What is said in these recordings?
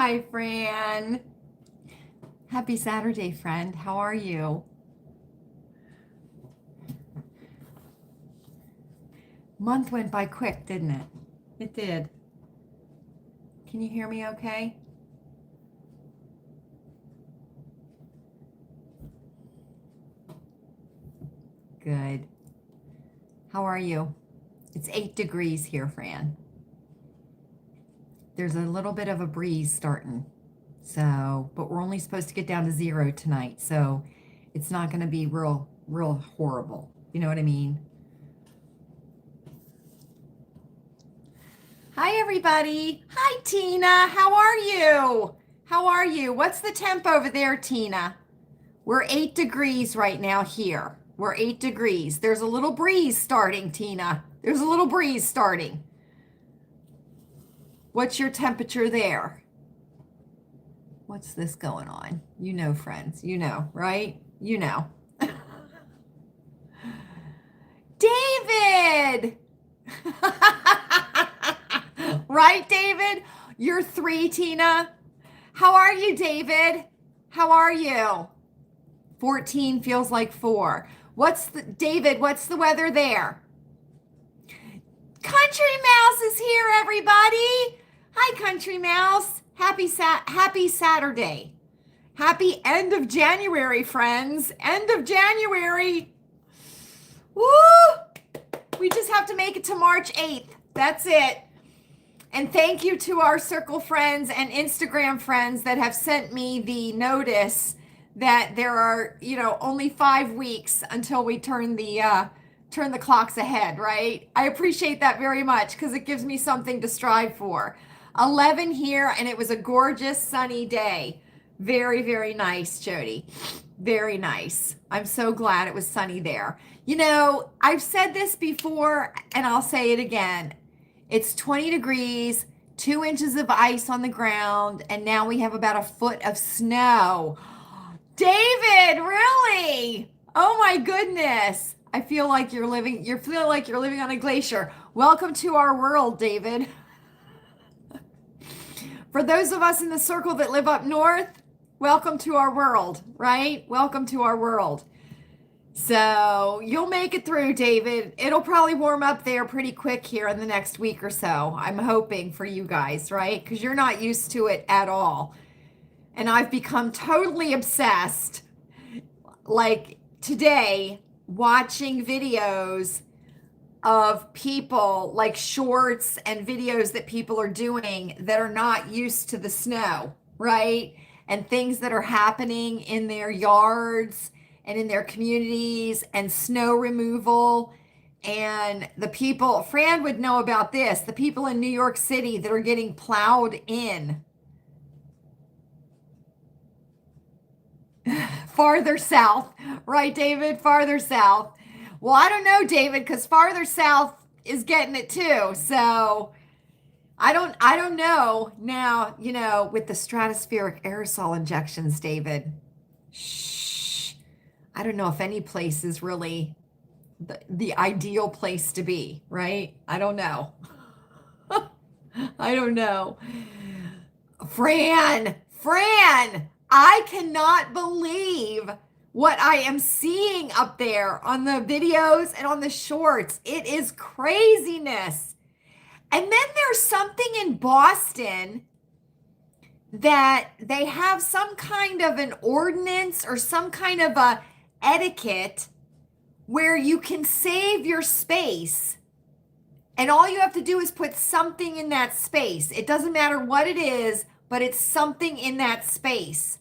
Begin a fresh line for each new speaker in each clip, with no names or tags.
Hi, Fran. Happy Saturday, friend. How are you? Month went by quick, didn't it? It did. Can you hear me okay? Good. How are you? It's 8 degrees here, Fran. There's a little bit of a breeze starting. So, but we're only supposed to get down to 0 tonight. So it's not going to be real horrible. You know what I mean? Hi, everybody. Hi, Tina. How are you? How are you? What's the temp over there, Tina? We're 8 degrees right now here. We're 8 degrees. There's a little breeze starting, Tina. There's a little breeze starting. What's your temperature there? What's this going on? You know, friends. You know, right? You know. David! Right, David? You're 3, Tina. How are you, David? How are you? 14 feels like 4. David, what's the weather there? Country Mouse is here, everybody. Hi, Country Mouse. Happy Saturday. Happy end of January, friends. End of January. Woo! We just have to make it to March 8th. That's it. And thank you to our circle friends and Instagram friends that have sent me the notice that there are, only 5 weeks until we turn the clocks ahead, right? I appreciate that very much because it gives me something to strive for. 11 here, and it was a gorgeous sunny day. Very, very nice, Jody. Very nice. I'm so glad it was sunny there. I've said this before, and I'll say it again. It's 20 degrees, 2 inches of ice on the ground, and now we have about a foot of snow. David, really? Oh my goodness. I feel like you feel like you're living on a glacier. Welcome to our world, David. For those of us in the circle that live up north, welcome to our world, right? Welcome to our world. So you'll make it through, David. It'll probably warm up there pretty quick here in the next week or so. I'm hoping for you guys, right? Because you're not used to it at all. And I've become totally obsessed, like today, watching videos of people, like shorts and videos that people are doing that are not used to the snow, right? And things that are happening in their yards and in their communities and snow removal. And the people, Fran would know about this, the people in New York City that are getting plowed in. Farther south, right, David? Farther south. Well, I don't know, David, because farther south is getting it too. So I don't know now, with the stratospheric aerosol injections, David. Shh. I don't know if any place is really the ideal place to be, right? I don't know. I don't know. Fran, I cannot believe what I am seeing up there on the videos and on the shorts. It is craziness. And then there's something in Boston that they have some kind of an ordinance or some kind of a etiquette where you can save your space. And all you have to do is put something in that space. It doesn't matter what it is, but it's something in that space.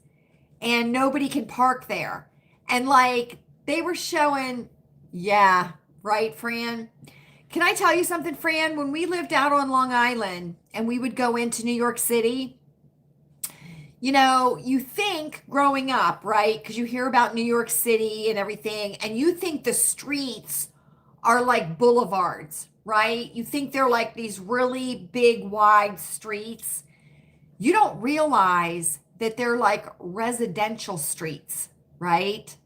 And nobody can park there. And like they were showing, yeah, right, Fran? Can I tell you something, Fran? When we lived out on Long Island and we would go into New York City, you think growing up, right? Because you hear about New York City and everything, and you think the streets are like boulevards, right? You think they're like these really big, wide streets. You don't realize that they're like residential streets, right?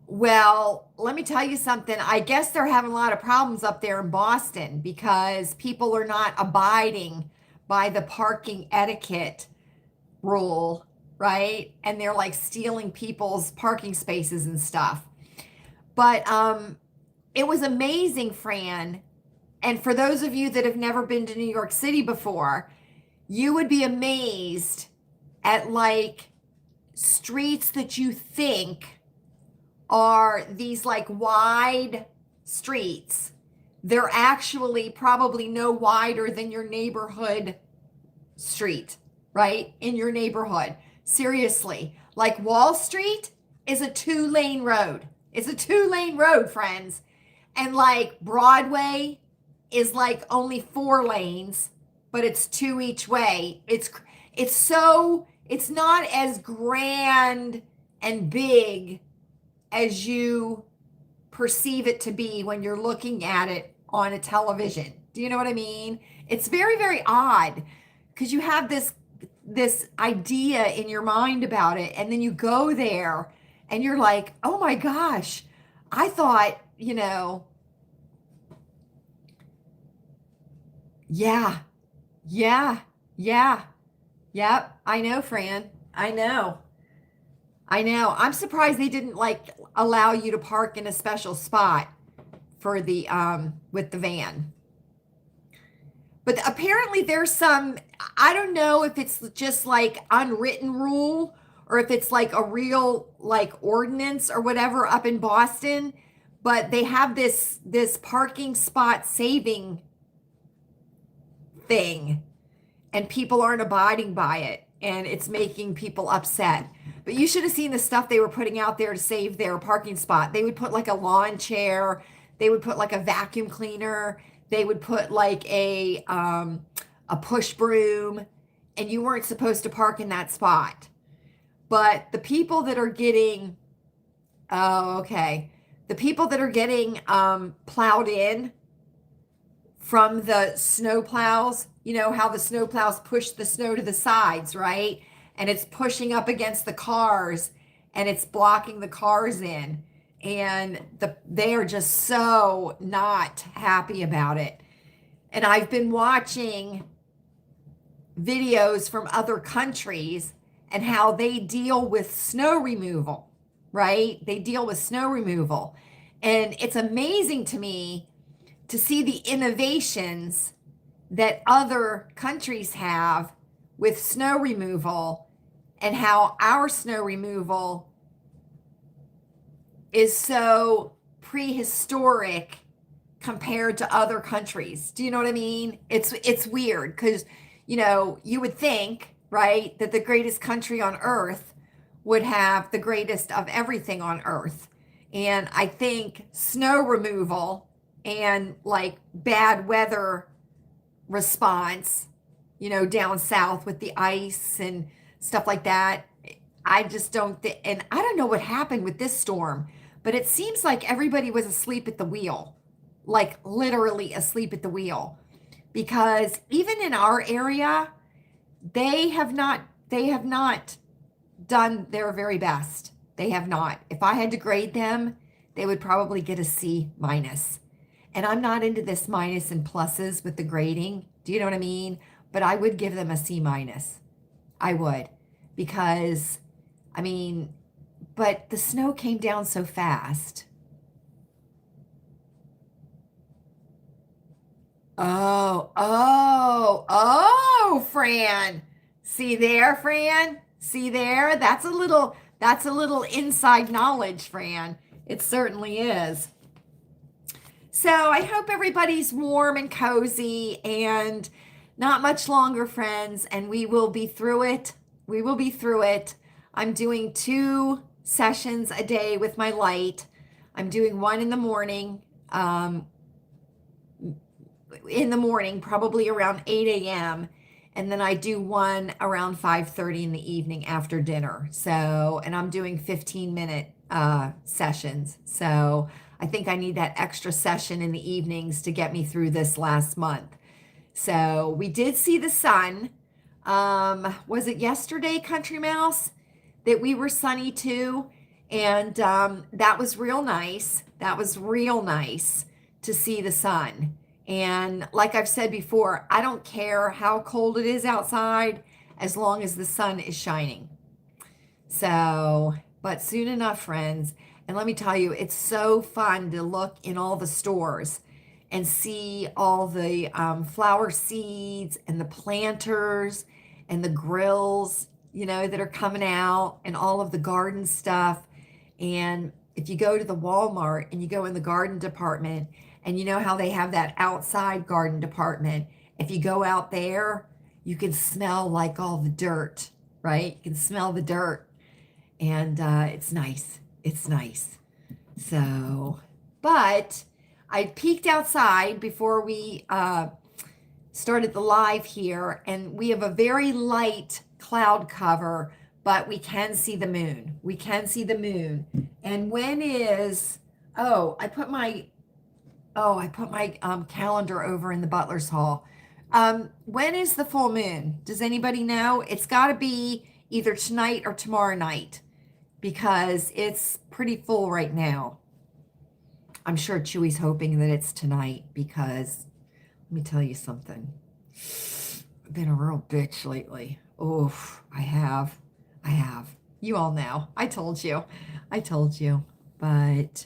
Well, let me tell you something. I guess they're having a lot of problems up there in Boston because people are not abiding by the parking etiquette rule, right? And they're like stealing people's parking spaces and stuff. But it was amazing, Fran. And for those of you that have never been to New York City before, you would be amazed at like streets that you think are these like wide streets. They're actually probably no wider than your neighborhood street, right? In your neighborhood. Seriously. Like Wall Street is a 2-lane road. It's a 2-lane road, friends. And like Broadway is like only 4 lanes, but it's 2 each way. It's not as grand and big as you perceive it to be when you're looking at it on a television. Do you know what I mean? It's very, very odd because you have this idea in your mind about it, and then you go there and you're like, oh my gosh, I thought, yeah, yep. I know, Fran. I know. I'm surprised they didn't like allow you to park in a special spot for the with the van. But apparently there's some, I don't know if it's just like unwritten rule or if it's like a real like ordinance or whatever up in Boston, but they have this parking spot saving thing and people aren't abiding by it and it's making people upset. But you should have seen the stuff they were putting out there to save their parking spot. They would put like a lawn chair, they would put like a vacuum cleaner, they would put like a push broom, and you weren't supposed to park in that spot. But the people that are getting the people that are getting plowed in from the snow plows, you know how the snow plows push the snow to the sides, right? And it's pushing up against the cars and it's blocking the cars in. And they are just so not happy about it. And I've been watching videos from other countries and how they deal with snow removal, right? They deal with snow removal. And it's amazing to me to see the innovations that other countries have with snow removal and how our snow removal is so prehistoric compared to other countries. Do you know what I mean? It's weird because, you would think, right, that the greatest country on earth would have the greatest of everything on earth. And I think snow removal and like bad weather response, down south with the ice and stuff like that, I just don't think, and I don't know what happened with this storm, but it seems like everybody was asleep at the wheel, like literally asleep at the wheel, because even in our area, they have not done their very best. They have not. If I had to grade them, they would probably get a C minus. And I'm not into this minus and pluses with the grading. Do you know what I mean? But I would give them a C minus. I would, because but the snow came down so fast. Oh, Fran. See there, Fran? See there? That's a little inside knowledge, Fran. It certainly is. So I hope everybody's warm and cozy and not much longer, friends, and we will be through it. We will be through it. I'm doing 2 sessions a day with my light. I'm doing one in the morning, probably around 8 a.m. And then I do one around 5:30 in the evening after dinner. So, and I'm doing 15-minute sessions. So I think I need that extra session in the evenings to get me through this last month. So we did see the sun. Was it yesterday, Country Mouse, that we were sunny too? And that was real nice. That was real nice to see the sun. And like I've said before, I don't care how cold it is outside as long as the sun is shining. So, but soon enough, friends. And let me tell you, it's so fun to look in all the stores and see all the flower seeds and the planters and the grills, that are coming out and all of the garden stuff. And if you go to the Walmart and you go in the garden department, and you know how they have that outside garden department, if you go out there, you can smell like all the dirt, right? You can smell the dirt. And it's nice. It's nice. So, but I peeked outside before we started the live here, and we have a very light cloud cover, but we can see the moon. We can see the moon. And when is, I put my calendar over in the Butler's Hall. When is the full moon? Does anybody know? It's got to be either tonight or tomorrow night, because it's pretty full right now. I'm sure Chewy's hoping that it's tonight, because let me tell you something. I've been a real bitch lately. Oof, I have. You all know. I told you. But,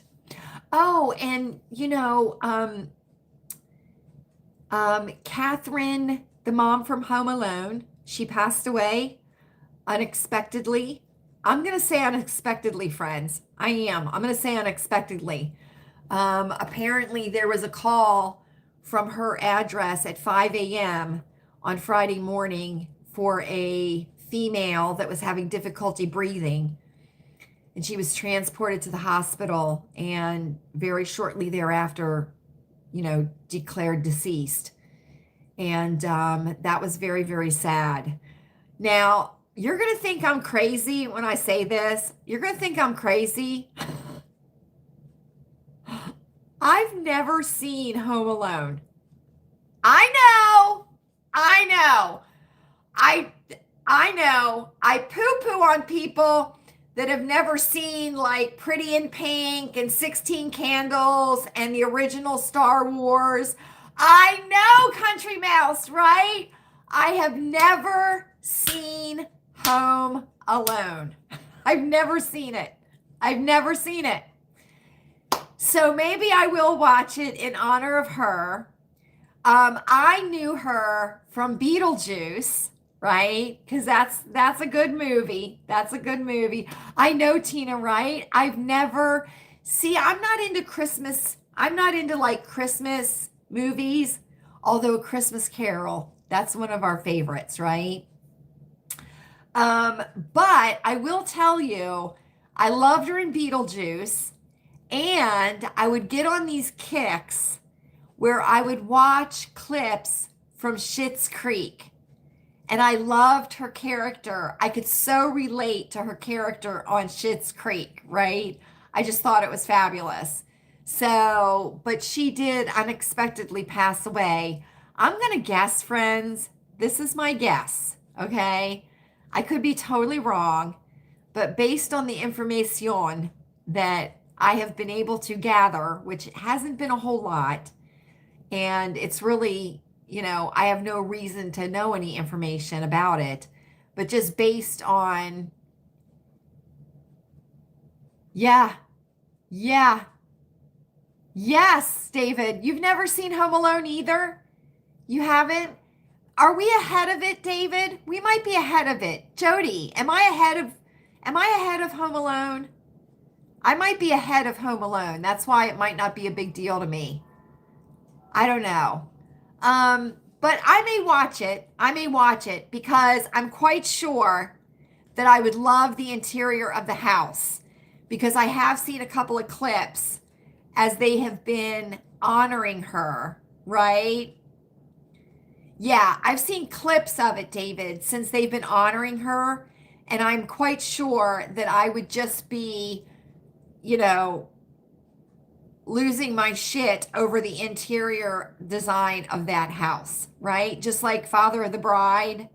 and Catherine, the mom from Home Alone, she passed away unexpectedly. I'm going to say unexpectedly, friends. I'm going to say unexpectedly. Apparently, there was a call from her address at 5 a.m. on Friday morning for a female that was having difficulty breathing. And she was transported to the hospital and very shortly thereafter, declared deceased. And that was very, very sad. Now, you're going to think I'm crazy when I say this. You're going to think I'm crazy. I've never seen Home Alone. I know. I know. I poo-poo on people that have never seen like Pretty in Pink and 16 Candles and the original Star Wars. I know, Country Mouse, right? I have never seen Home Alone. I've never seen it. So maybe I will watch it in honor of her. I knew her from Beetlejuice, right? Because that's a good movie. I know Tina, right? I'm not into Christmas. I'm not into like Christmas movies, although A Christmas Carol, that's one of our favorites, right? But I will tell you, I loved her in Beetlejuice, and I would get on these kicks where I would watch clips from Schitt's Creek. And I loved her character. I could so relate to her character on Schitt's Creek, right? I just thought it was fabulous. So, but she did unexpectedly pass away. I'm going to guess, friends, this is my guess, okay? I could be totally wrong, but based on the information that I have been able to gather, which hasn't been a whole lot, and it's really, I have no reason to know any information about it, but just based on, yeah. Yes, David, you've never seen Home Alone either? You haven't? Are we ahead of it, David? We might be ahead of it. Jody, am I ahead of Home Alone? I might be ahead of Home Alone. That's why it might not be a big deal to me. I don't know. But I may watch it because I'm quite sure that I would love the interior of the house, because I have seen a couple of clips as they have been honoring her, right? Yeah, I've seen clips of it, David, since they've been honoring her, and I'm quite sure that I would just be, losing my shit over the interior design of that house, right? Just like Father of the Bride,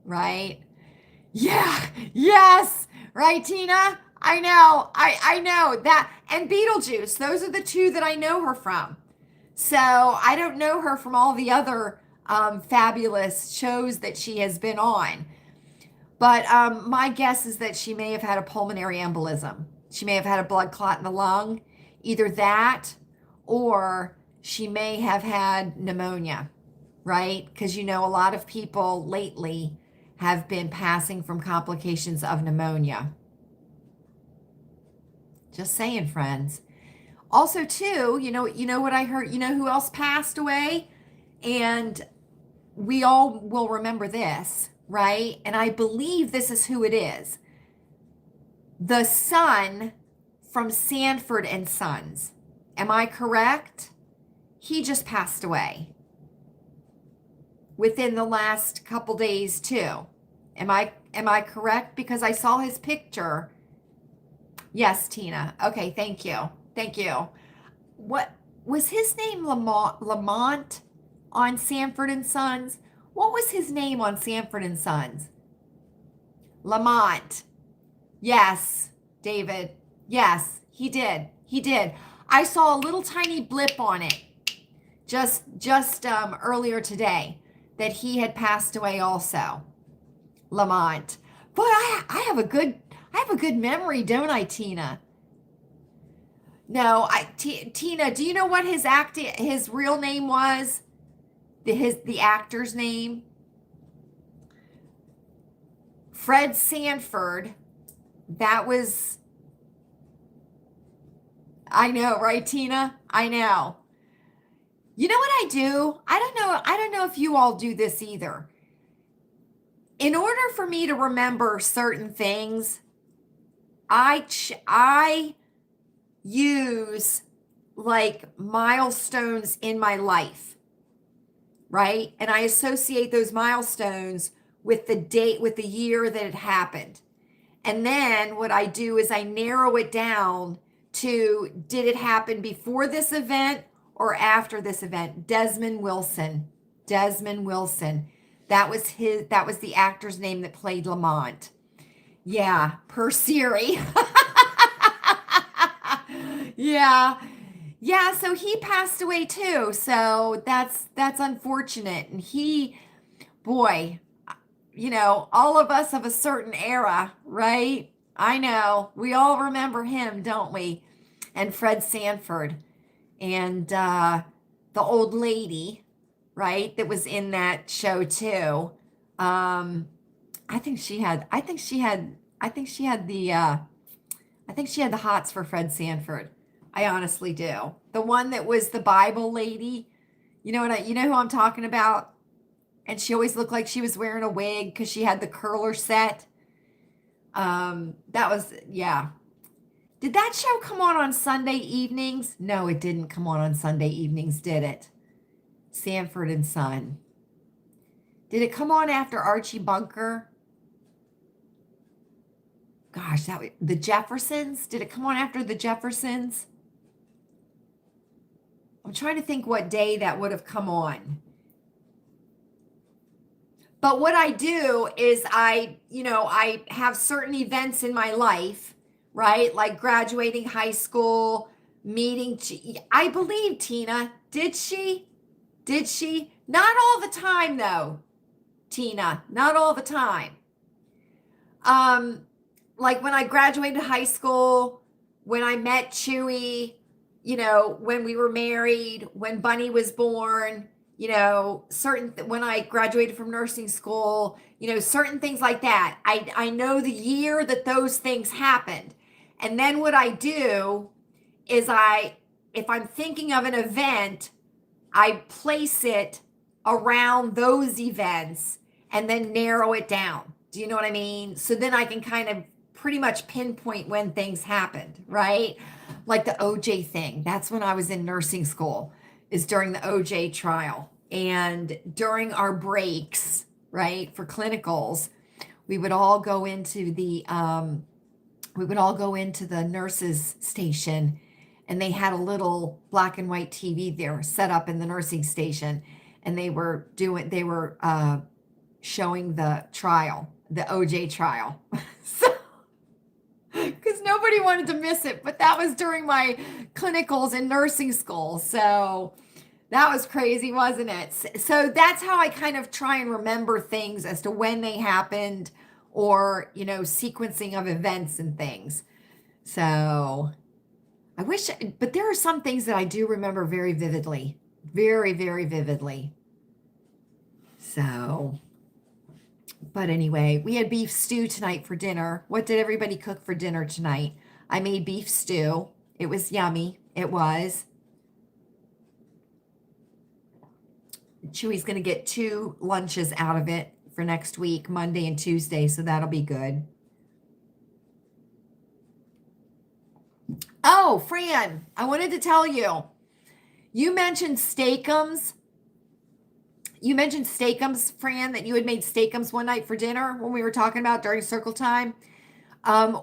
right? Yeah, yes, right, Tina? I know that. And Beetlejuice, those are the two that I know her from. So I don't know her from all the other fabulous shows that she has been on. But my guess is that she may have had a pulmonary embolism. She may have had a blood clot in the lung, either that or she may have had pneumonia, right? Because a lot of people lately have been passing from complications of pneumonia. Just saying, friends. Also, too, what I heard, who else passed away? And we all will remember this, right? And I believe this is who it is. The son from Sanford and Sons. Am I correct? He just passed away within the last couple days too. Am I correct? Because I saw his picture. Yes, Tina. Okay, thank you. Thank you. What was his name? Lamont on Sanford and Sons? What was his name on Sanford and Sons? Lamont. Yes, David. Yes, he did. He did. I saw a little tiny blip on it just earlier today that he had passed away also. Lamont. Boy, I have a good memory, don't I, Tina? No, Tina, do you know what his real name was? The actor's name? Fred Sanford. That was, I know, right, Tina? I know. You know what I do? I don't know if you all do this either. In order for me to remember certain things, I use like milestones in my life, right? And I associate those milestones with the date, with the year that it happened. And then what I do is I narrow it down to, did it happen before this event or after this event? Desmond Wilson. That was the actor's name that played Lamont. Yeah, per Siri. Yeah. Yeah, so he passed away too. So that's unfortunate. And boy, all of us of a certain era, right? I know. We all remember him, don't we? And Fred Sanford and the old lady, right, that was in that show too. I think she had the hots for Fred Sanford. I honestly do. The one that was the Bible lady. You know who I'm talking about? And she always looked like she was wearing a wig because she had the curler set. That was, yeah. Did that show come on Sunday evenings? No, it didn't come on Sunday evenings, did it? Sanford and Son. Did it come on after Archie Bunker? Gosh, the Jeffersons? Did it come on after the Jeffersons? I'm trying to think what day that would have come on. But what I do is I have certain events in my life, right? Like graduating high school, meeting. I believe Tina, did she? Not all the time though, Tina, not all the time. Like when I graduated high school, when I met Chewy, when we were married, when Bunny was born, when I graduated from nursing school, certain things like that. I know the year that those things happened. And then what I do is if I'm thinking of an event, I place it around those events and then narrow it down. Do you know what I mean? So then I can kind of pretty much pinpoint when things happened, right? Like the OJ thing. That's when I was in nursing school, is during the OJ trial. And during our breaks, right, for clinicals, we would all go into the nurses station, and they had a little black and white TV there set up in the nursing station, and they were showing the trial, the OJ trial. So, because nobody wanted to miss it, but that was during my clinicals in nursing school. So That was crazy, wasn't it? So that's how I kind of try and remember things as to when they happened or, sequencing of events and things. So I wish, but there are some things that I do remember very vividly, very, very vividly. So, but anyway, we had beef stew tonight for dinner. What did everybody cook for dinner tonight? I made beef stew. It was yummy. It was. Chewy's going to get 2 lunches out of it for next week, Monday and Tuesday, so that'll be good. Oh, Fran, I wanted to tell you, you mentioned steakums. You mentioned steakums, Fran, that you had made steakums one night for dinner when we were talking about during circle time.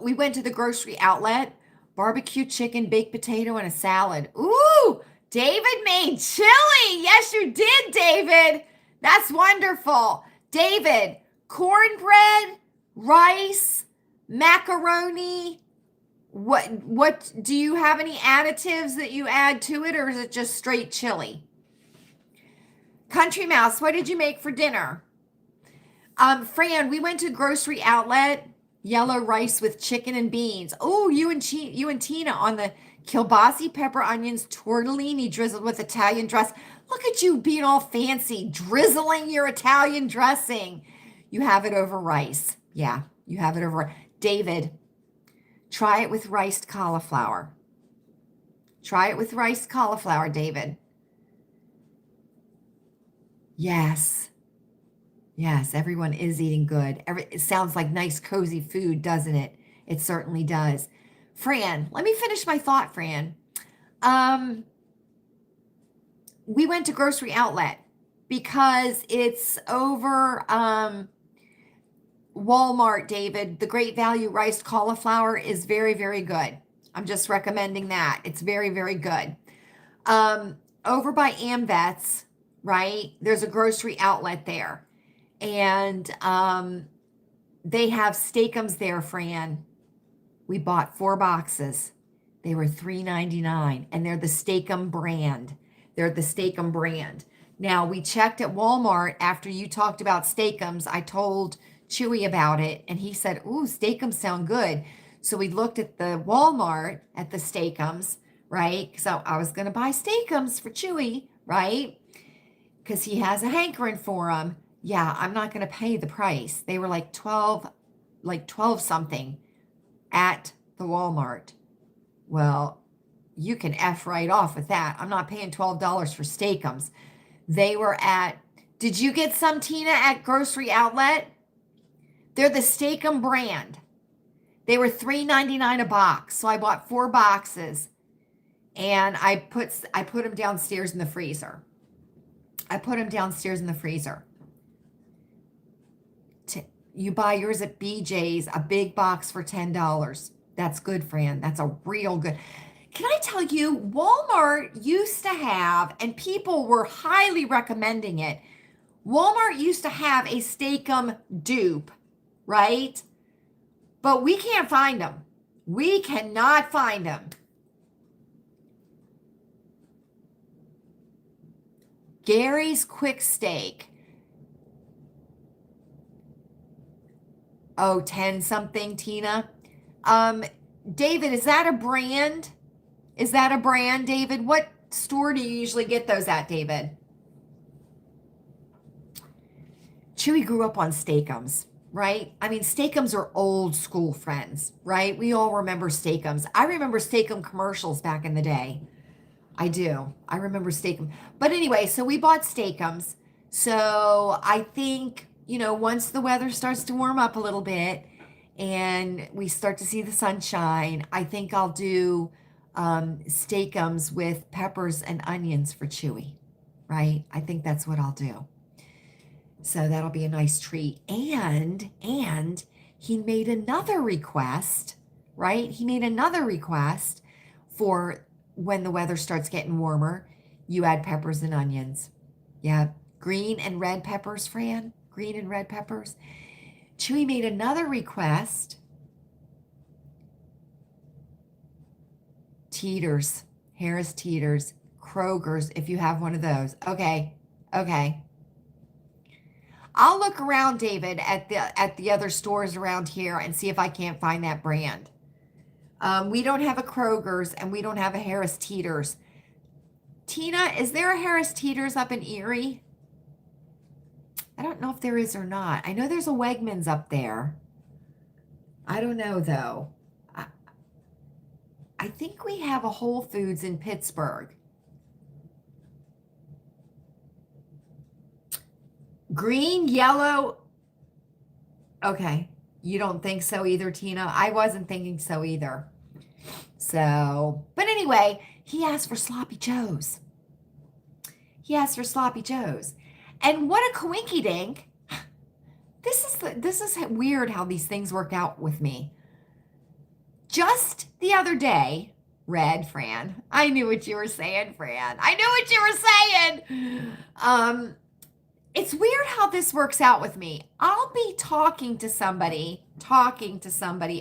We went to the grocery outlet, barbecue chicken, baked potato, and a salad. Ooh, David made chili. Yes, you did, David. That's wonderful. David, cornbread, rice, macaroni. What do you have any additives that you add to it, or is it just straight chili? Country Mouse, what did you make for dinner? Fran, we went to grocery outlet, yellow rice with chicken and beans. Oh, you and Tina on the kielbasi, pepper, onions, tortellini drizzled with Italian dress. Look at you being all fancy, drizzling your Italian dressing. You have it over rice. Yeah, you have it over. David, try it with riced cauliflower. Try it with riced cauliflower, David. Yes. Yes, everyone is eating good. It sounds like nice, cozy food, doesn't it? It certainly does. Fran, let me finish my thought, Fran. We went to grocery outlet because it's over Walmart, David. The Great Value Riced Cauliflower is very, very good. I'm just recommending that. It's very, very good. Over by AmVets, right? There's a grocery outlet there. And they have steakums there, Fran. We bought 4 boxes. They were $3.99, and they're the Steakum brand. They're the Steakum brand. Now, we checked at Walmart after you talked about steakums. I told Chewy about it, and he said, ooh, steakums sound good. So we looked at the Walmart at the steakums, right? So I was going to buy steakums for Chewy, right? Because he has a hankering for them. Yeah, I'm not going to pay the price. They were like 12 something at the Walmart. Well, you can F right off with that. I'm not paying $12 for steakums. They were at, did you get some, Tina, at grocery outlet? They're the Steakum brand. They were $3.99 a box. So I bought 4 boxes and I put them downstairs in the freezer. You buy yours at BJ's, a big box for $10. That's good, Fran. That's a real good. Can I tell you, Walmart used to have, and people were highly recommending it, Walmart used to have a Steakum dupe, right? But we can't find them. We cannot find them. Gary's Quick Steak. Oh, 10 something, Tina. David, is that a brand? Is that a brand, David? What store do you usually get those at, David? Chewy grew up on steakums, right? I mean, steakums are old school friends, right? We all remember steakums. I remember steakum commercials back in the day. I do. I remember steakum. But anyway, so we bought steakums. So I think, once the weather starts to warm up a little bit and we start to see the sunshine, I think I'll do steakums with peppers and onions for Chewy, right? I think that's what I'll do. So that'll be a nice treat. And he made another request, right? He made another request for when the weather starts getting warmer, you add peppers and onions. Yeah, green and red peppers, Fran. Green and red peppers. Chewy made another request. Harris Teeter's Kroger's if you have one of those. Okay. Okay. I'll look around, David, at the other stores around here and see if I can't find that brand. We don't have a Kroger's and we don't have a Harris Teeter's. Tina, is there a Harris Teeter's up in Erie? I don't know if there is or not. I know there's a Wegmans up there. I don't know though. I think we have a Whole Foods in Pittsburgh. Green, yellow. Okay. You don't think so either, Tina? I wasn't thinking so either. So, but anyway, he asked for Sloppy Joe's. He asked for Sloppy Joe's. And what a coinkydink. This is weird how these things work out with me. Just the other day, Fran. I knew what you were saying, Fran. I knew what you were saying. It's weird how this works out with me. I'll be talking to somebody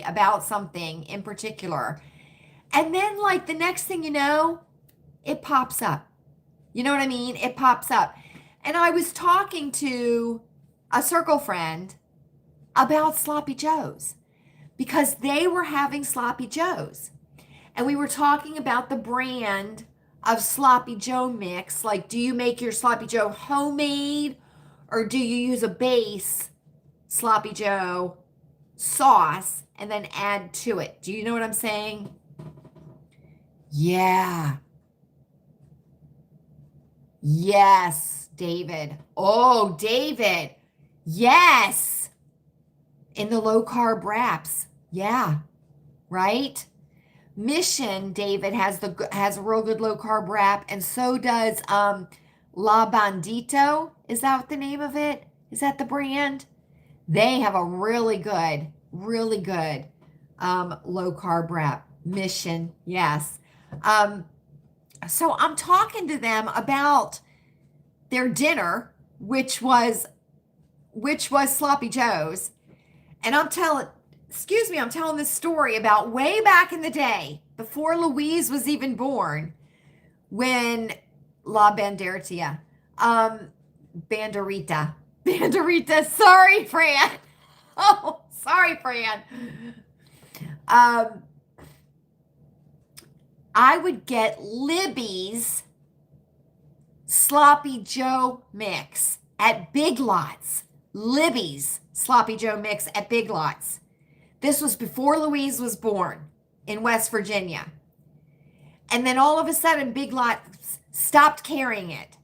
about something in particular. And then like the next thing you know, it pops up. You know what I mean? It pops up. And I was talking to a circle friend about Sloppy Joe's because they were having Sloppy Joe's. And we were talking about the brand of Sloppy Joe mix. Like, do you make your Sloppy Joe homemade or do you use a base Sloppy Joe sauce and then add to it? Do you know what I'm saying? Yeah. Yes, David. Oh, David. Yes. In the low carb wraps. Yeah. Right? Mission, David, has a real good low carb wrap, and so does La Bandito. Is that what the name of it? Is that the brand? They have a really good low carb wrap. Mission, yes. So I'm talking to them about their dinner, which was Sloppy Joe's, and I'm telling this story about way back in the day, before Louise was even born, when La Banderita, Banderita, sorry, Fran. Oh, sorry, Fran. I would get Libby's Sloppy Joe mix at Big Lots. Libby's Sloppy Joe mix at Big Lots. This was before Louise was born in West Virginia. And then all of a sudden, Big Lots stopped carrying it.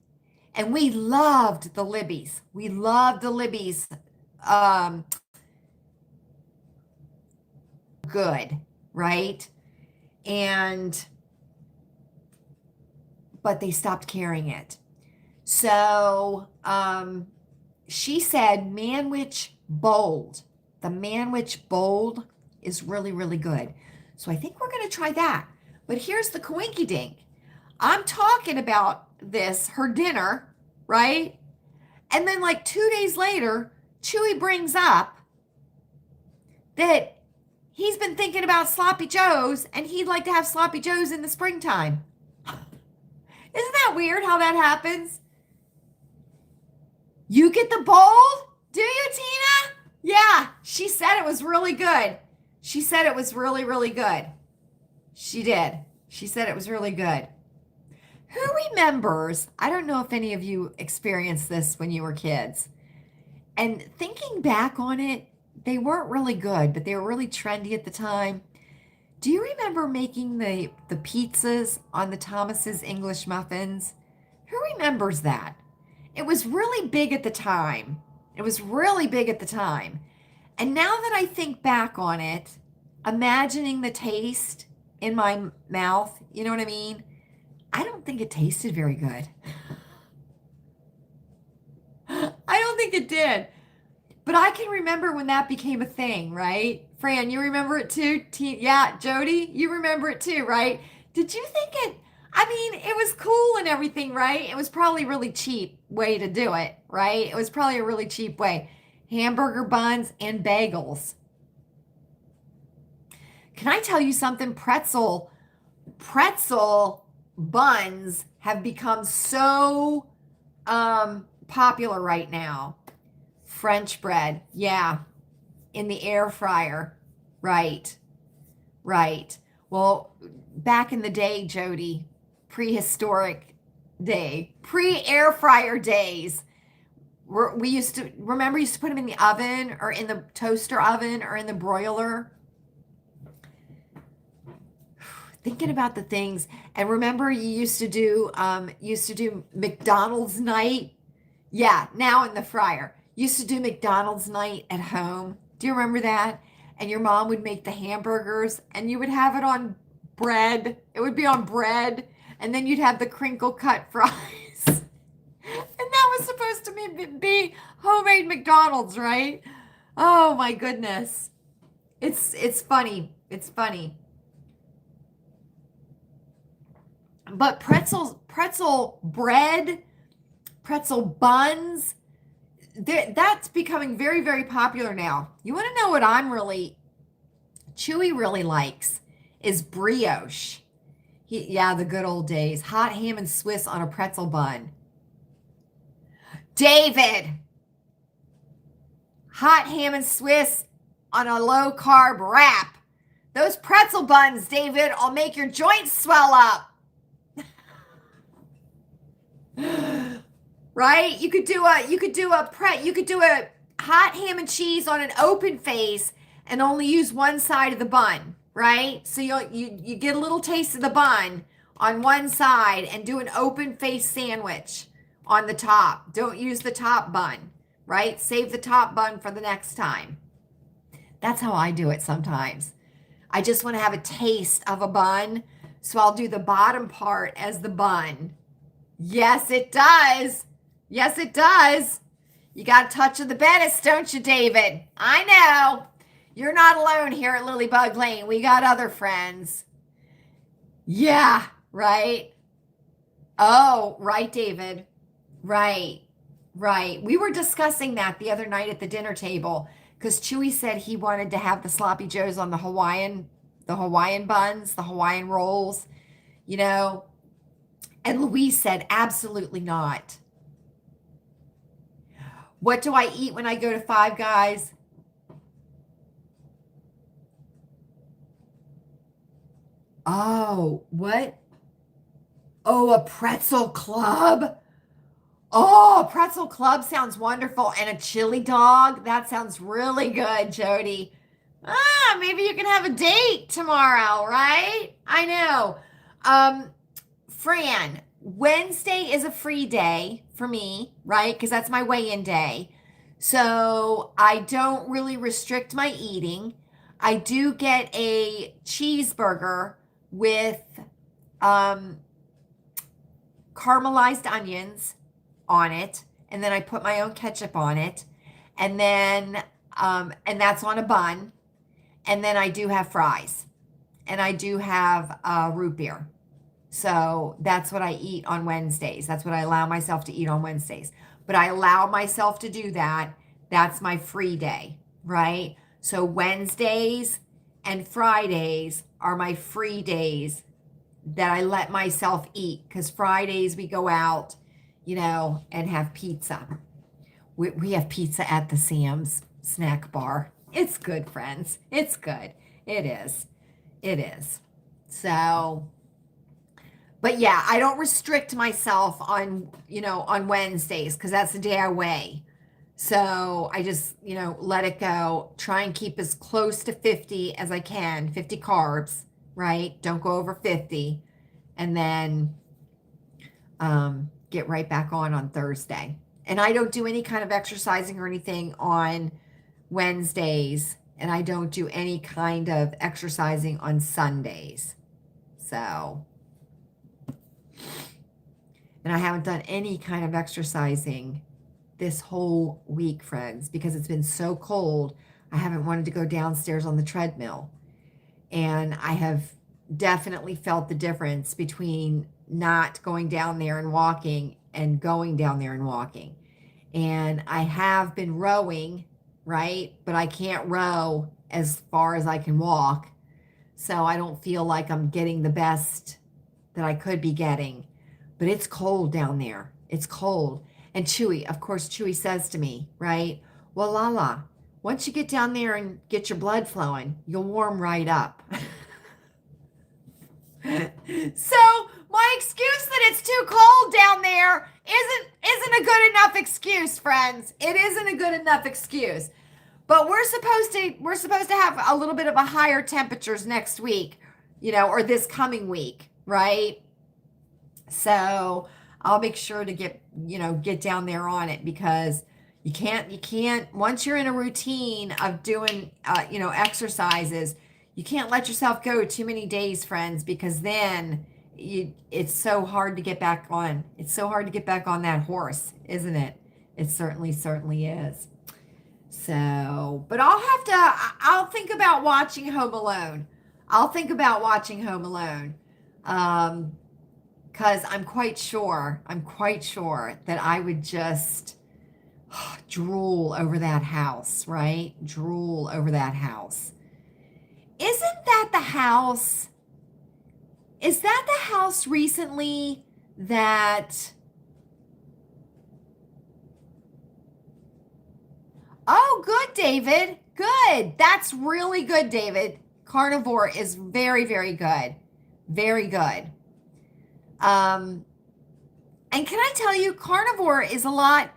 And we loved the Libby's. We loved the Libby's. Good, right? But they stopped carrying it. So she said Manwich Bold. The Manwich Bold is really, really good. So I think we're going to try that. But here's the coinkydink. I'm talking about her dinner, right? And then like 2 days later, Chewy brings up that he's been thinking about Sloppy Joe's and he'd like to have Sloppy Joe's in the springtime. Isn't that weird how that happens? You get the bold? Do you, Tina? Yeah, she said it was really good. She said it was really, really good. She did. She said it was really good. Who remembers? I don't know if any of you experienced this when you were kids. And thinking back on it, they weren't really good, but they were really trendy at the time. Do you remember making the pizzas on the Thomas's English muffins? Who remembers that? It was really big at the time. And now that I think back on it, imagining the taste in my mouth, you know what I mean? I don't think it tasted very good. I don't think it did. But I can remember when that became a thing, right? Fran, you remember it too? Yeah, Jody, you remember it too, right? Did you think it? I mean, it was cool and everything, right? It was probably a really cheap way to do it, right? It was probably a really cheap way. Hamburger buns and bagels. Can I tell you something? Pretzel buns have become so popular right now. French bread, yeah, in the air fryer. Right, right. Well, back in the day, Jody, prehistoric day, pre-air fryer days, we used to, remember, used to put them in the oven or in the toaster oven or in the broiler. Thinking about the things, and remember you used to do McDonald's night. Yeah, now in the fryer. Used to do McDonald's night at home. Do you remember that? And your mom would make the hamburgers and you would have it on bread. It would be on bread, and then you'd have the crinkle cut fries. And that was supposed to be homemade McDonald's, right? Oh my goodness. It's funny. It's funny. But pretzel bread, pretzel buns, that's becoming very, very popular now. You want to know what Chewy really likes is brioche. Yeah, the good old days. Hot ham and Swiss on a pretzel bun. David, hot ham and Swiss on a low carb wrap. Those pretzel buns, David, will make your joints swell up. Right? You could do a hot ham and cheese on an open face and only use one side of the bun, right? So you get a little taste of the bun on one side and do an open face sandwich on the top. Don't use the top bun, right? Save the top bun for the next time. That's how I do it sometimes. I just want to have a taste of a bun, so I'll do the bottom part as the bun. Yes, it does. Yes, it does. You got a touch of the Bennis, don't you, David? I know. You're not alone here at Lilleybugglane. We got other friends. Yeah, right. Oh, right, David. Right, right. We were discussing that the other night at the dinner table because Chewy said he wanted to have the sloppy joes on the Hawaiian buns, the Hawaiian rolls, you know. And Louise said, absolutely not. What do I eat when I go to Five Guys? Oh, what? Oh, a pretzel club. Oh, a pretzel club sounds wonderful. And a chili dog. That sounds really good, Jody. Maybe you can have a date tomorrow, right? I know. Fran, Wednesday is a free day for me, right? Because that's my weigh-in day. So I don't really restrict my eating. I do get a cheeseburger with caramelized onions on it, and then I put my own ketchup on it, and then and that's on a bun, and then I do have fries, and I do have root beer. So that's what I eat on Wednesdays. That's what I allow myself to eat on Wednesdays. But I allow myself to do that. That's my free day, right? So Wednesdays and Fridays are my free days that I let myself eat, because Fridays we go out, you know, and have pizza. We have pizza at the Sam's snack bar. It's good, friends. It's good. It is. It is. So... But yeah, I don't restrict myself on, you know, on Wednesdays, because that's the day I weigh. So I just, you know, let it go. Try and keep as close to 50 as I can, 50 carbs, right? Don't go over 50. And then get right back on Thursday. And I don't do any kind of exercising or anything on Wednesdays. And I don't do any kind of exercising on Sundays. So... And I haven't done any kind of exercising this whole week, friends, because it's been so cold. I haven't wanted to go downstairs on the treadmill. And I have definitely felt the difference between not going down there and walking and going down there and walking. And I have been rowing, right? But I can't row as far as I can walk. So I don't feel like I'm getting the best that I could be getting, but it's cold down there. It's cold. And Chewy, of course, Chewy says to me, right? Well, Lala, once you get down there and get your blood flowing, you'll warm right up. So my excuse that it's too cold down there isn't a good enough excuse, friends. It isn't a good enough excuse. But we're supposed to have a little bit of a higher temperatures next week, or this coming week, right? So I'll make sure to get down there on it, because you can't once you're in a routine of doing exercises, you can't let yourself go too many days, friends, because then it's so hard to get back on. It's so hard to get back on that horse, isn't it? It certainly is. So, but I'll think about watching Home Alone. Because I'm quite sure that I would just drool over that house, right? Drool over that house. Isn't that the house? Is that the house recently that... Oh, good, David. Good. That's really good, David. Carnivore is very, very good. Very good. And can I tell you, carnivore is a lot...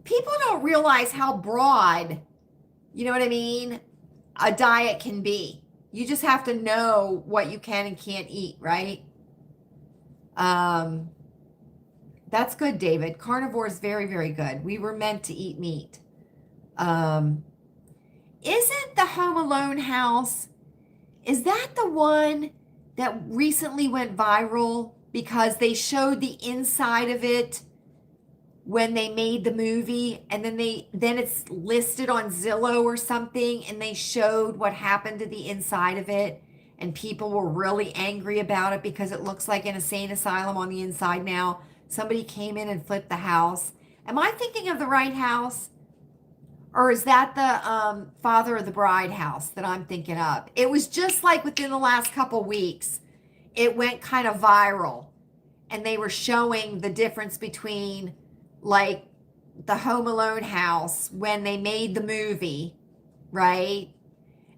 People don't realize how broad, you know what I mean, a diet can be. You just have to know what you can and can't eat, right? That's good, David. Carnivore is very, very good. We were meant to eat meat. Isn't the Home Alone house, is that the one that recently went viral because they showed the inside of it when they made the movie, and then it's listed on Zillow or something, and they showed what happened to the inside of it, and people were really angry about it because it looks like an insane asylum on the inside now. Somebody came in and flipped the house. Am I thinking of the right house? Or is that the Father of the Bride house that I'm thinking of? It was just like within the last couple weeks, it went kind of viral, and they were showing the difference between like the Home Alone house when they made the movie, right?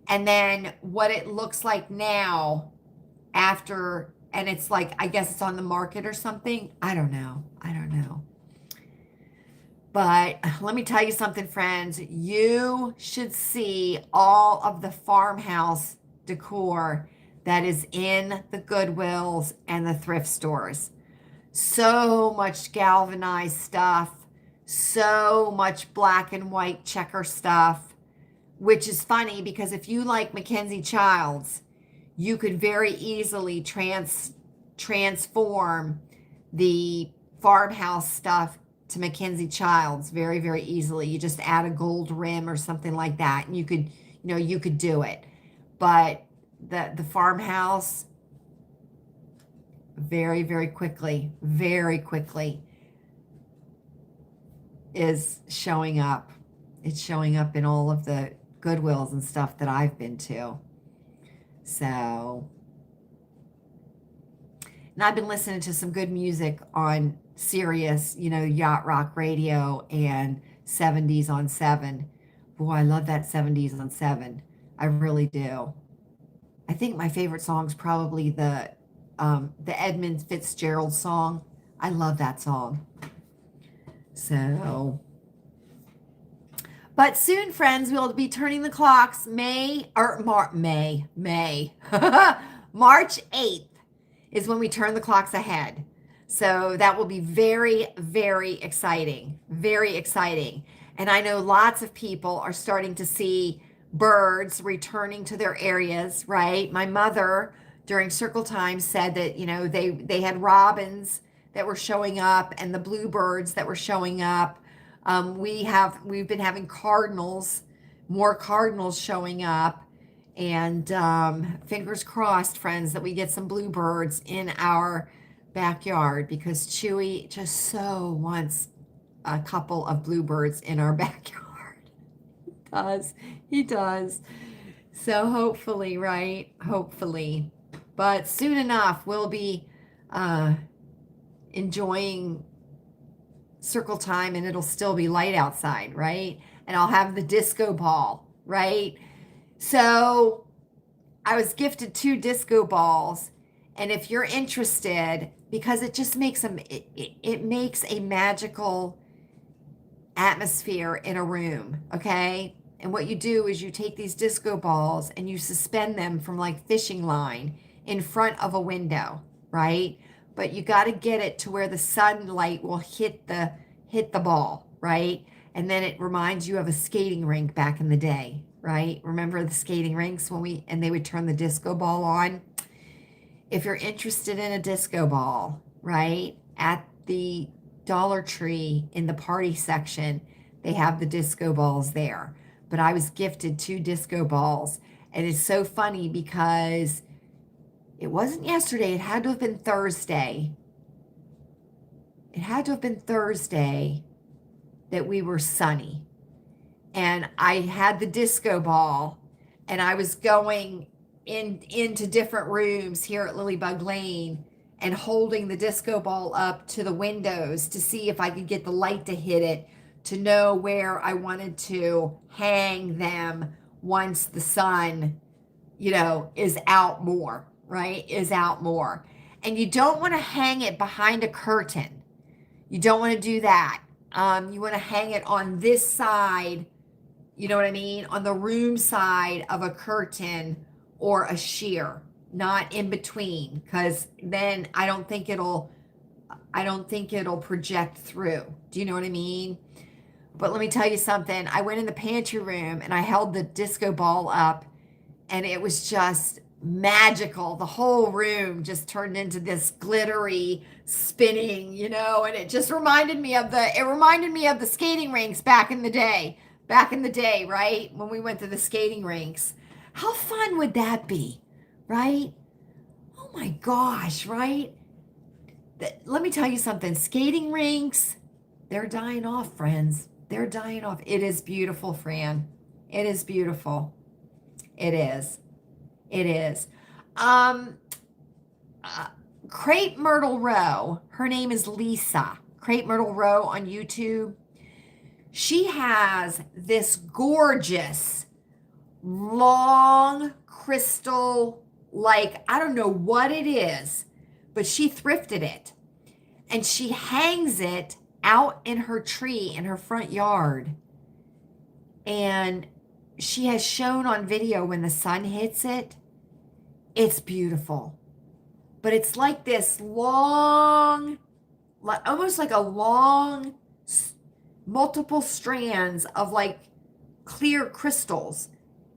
And then what it looks like now after, and it's like, I guess it's on the market or something. I don't know. But let me tell you something, friends. You should see all of the farmhouse decor that is in the Goodwills and the thrift stores. So much galvanized stuff, so much black and white checker stuff, which is funny because if you like Mackenzie Childs, you could very easily transform the farmhouse stuff to Mackenzie Childs very, very easily. You just add a gold rim or something like that, and you could do it. But the farmhouse, very, very quickly is showing up. It's showing up in all of the Goodwills and stuff that I've been to. So, and I've been listening to some good music on Sirius, Yacht Rock Radio and 70s on 7. Boy, I love that 70s on 7. I really do. I think my favorite song is probably the Edmund Fitzgerald song. I love that song. So, but soon, friends, we'll be turning the clocks March 8th is when we turn the clocks ahead. So that will be very, very exciting. Very exciting. And I know lots of people are starting to see birds returning to their areas, right? My mother during circle time said that, they had robins that were showing up and the bluebirds that were showing up. We've been having more cardinals showing up, and fingers crossed, friends, that we get some bluebirds in our backyard, because Chewy just so wants a couple of bluebirds in our backyard. He does. So hopefully, right? Hopefully. but soon enough, we'll be uh, enjoying circle time and it'll still be light outside, right? And I'll have the disco ball, right? So I was gifted 2 disco balls. And if you're interested, because it just makes them, it makes a magical atmosphere in a room, okay? And what you do is you take these disco balls and you suspend them from like fishing line in front of a window, right? But you got to get it to where the sunlight will hit the ball, right? And then it reminds you of a skating rink back in the day, right? Remember the skating rinks and they would turn the disco ball on? If you're interested in a disco ball, right, at the Dollar Tree in the party section, they have the disco balls there. But I was gifted 2 disco balls. And it's so funny because it wasn't yesterday. It had to have been Thursday. It had to have been Thursday that we were sunny. And I had the disco ball and I was going into different rooms here at Lilleybugglane and holding the disco ball up to the windows to see if I could get the light to hit it, to know where I wanted to hang them once the sun, is out more, right? Is out more. And you don't want to hang it behind a curtain. You don't want to do that. You want to hang it on this side, you know what I mean? On the room side of a curtain or a sheer, not in between, because then I don't think it'll project through. Do you know what I mean? But let me tell you something. I went in the pantry room and I held the disco ball up and it was just magical. The whole room just turned into this glittery spinning, and it just reminded me of the skating rinks back in the day, right? When we went to the skating rinks. How fun would that be, right? Oh my gosh, right? Let me tell you something. Skating rinks, they're dying off, friends. They're dying off. It is beautiful, Fran. It is beautiful. It is. It is. Crepe Myrtle Row. Her name is Lisa. Crepe Myrtle Row on YouTube. She has this gorgeous long crystal, like, I don't know what it is, but she thrifted it and she hangs it out in her tree in her front yard. And she has shown on video when the sun hits it, it's beautiful. But it's like this long, almost like a long, multiple strands of like clear crystals.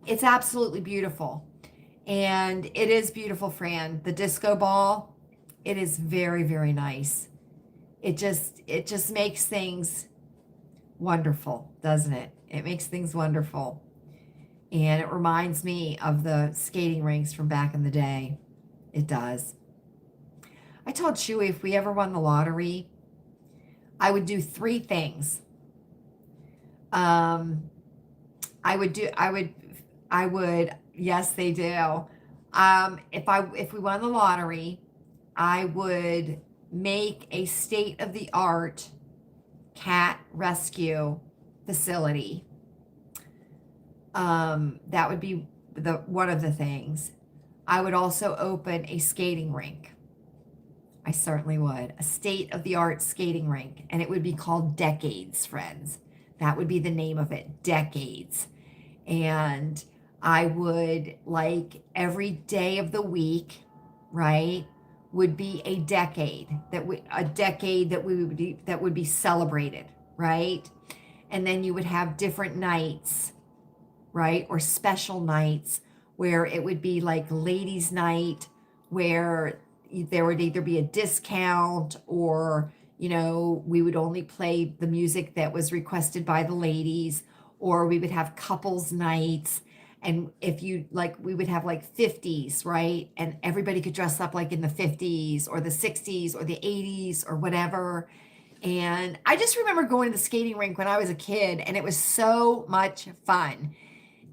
It's absolutely beautiful. And it is beautiful, Fran. The disco ball, it is very, very nice. It just makes things wonderful, doesn't it? It makes things wonderful. And it reminds me of the skating rinks from back in the day. It does. I told Chewy if we ever won the lottery, I would do 3 things. I would, yes, they do. If we won the lottery, I would make a state-of-the-art cat rescue facility. That would be one of the things. I would also open a skating rink. I certainly would. A state-of-the-art skating rink. And it would be called Decades, friends. That would be the name of it, Decades. And I would, like, every day of the week, right, would be a decade that would be celebrated, right? And then you would have different nights, right, or special nights where it would be like ladies' night, where there would either be a discount or, we would only play the music that was requested by the ladies, or we would have couples nights. And if you like, we would have like 50s, right? And everybody could dress up like in the 50s or the 60s or the 80s or whatever. And I just remember going to the skating rink when I was a kid, and it was so much fun.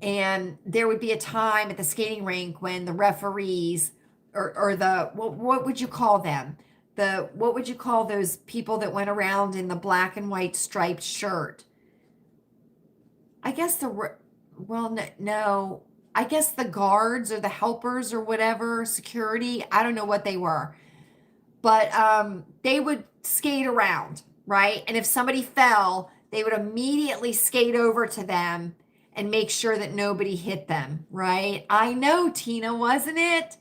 And there would be a time at the skating rink when the referees or the, what would you call them? What would you call those people that went around in the black and white striped shirt? I guess well, no, I guess the guards or the helpers or whatever, security. I don't know what they were, but they would skate around, right? And if somebody fell, they would immediately skate over to them and make sure that nobody hit them, right? I know, Tina, wasn't it?